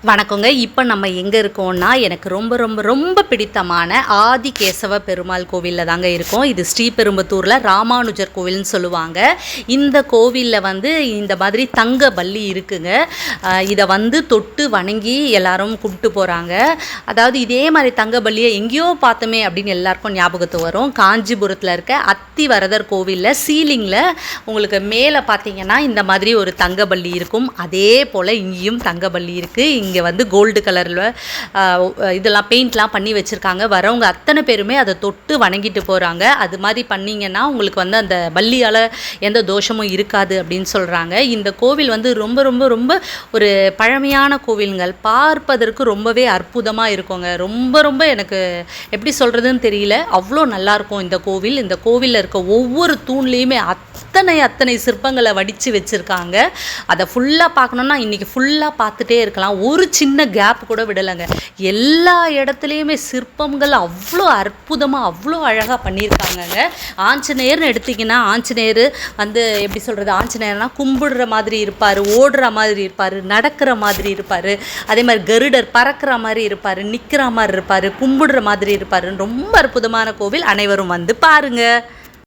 வணக்கங்க. இப்போ நம்ம எங்கே இருக்கோம்னா, எனக்கு ரொம்ப ரொம்ப ரொம்ப பிடித்தமான ஆதிகேசவ பெருமாள் கோவிலில் தாங்க இருக்கோம். இது ஸ்ரீபெரும்புத்தூரில் ராமானுஜர் கோவில்னு சொல்லுவாங்க. இந்த கோவிலில் இந்த மாதிரி தங்க பல்லி இருக்குங்க. இதை தொட்டு வணங்கி எல்லாரும் கும்பிட்டு போகிறாங்க. அதாவது இதே மாதிரி தங்க பல்லியை எங்கேயோ பார்த்தோமே அப்படின்னு எல்லாருக்கும் ஞாபகத்து வரும். காஞ்சிபுரத்தில் இருக்க அத்திவரதர் கோவிலில் சீலிங்கில் உங்களுக்கு மேலே பார்த்தீங்கன்னா இந்த மாதிரி ஒரு தங்க பல்லி இருக்கும். அதே போல் இங்கேயும் தங்க பல்லி இருக்குது. இங்கே கோல்டு கலரில் இதெல்லாம் பெயிண்ட்லாம் பண்ணி வச்சுருக்காங்க. வரவங்க அத்தனை பேருமே அதை தொட்டு வணங்கிட்டு போகிறாங்க. அது மாதிரி பண்ணிங்கன்னா உங்களுக்கு அந்த பல்லியால் எந்த தோஷமும் இருக்காது அப்படின்னு சொல்கிறாங்க. இந்த கோவில் ரொம்ப ரொம்ப ரொம்ப ஒரு பழமையான கோவில்கள், பார்ப்பதற்கு ரொம்பவே அற்புதமாக இருக்குங்க. ரொம்ப ரொம்ப எனக்கு எப்படி சொல்கிறதுன்னு தெரியல, அவ்வளோ நல்லாயிருக்கும் இந்த கோவில். இந்த கோவிலில் இருக்க ஒவ்வொரு தூண்லேயுமே அத்தனை சிற்பங்களை வடித்து வச்சுருக்காங்க. அதை ஃபுல்லாக பார்க்கணுன்னா இன்றைக்கி ஃபுல்லாக பார்த்துட்டே இருக்கலாம். ஒரு சின்ன கேப் கூட விடலைங்க. எல்லா இடத்துலையுமே சிற்பங்கள் அவ்வளோ அற்புதமாக அவ்வளோ அழகாக பண்ணியிருக்காங்கங்க. ஆஞ்சநேயர்னு எடுத்திங்கன்னா ஆஞ்சநேயர் எப்படி சொல்கிறது, ஆஞ்சநேயர்னால் கும்பிடுற மாதிரி இருப்பார், ஓடுற மாதிரி இருப்பார், நடக்கிற மாதிரி இருப்பார். அதே மாதிரி கருடர் பறக்கிற மாதிரி இருப்பார், நிற்கிற மாதிரி இருப்பார், கும்பிடுற மாதிரி இருப்பார். ரொம்ப அற்புதமான கோவில். அனைவரும் பாருங்கள்.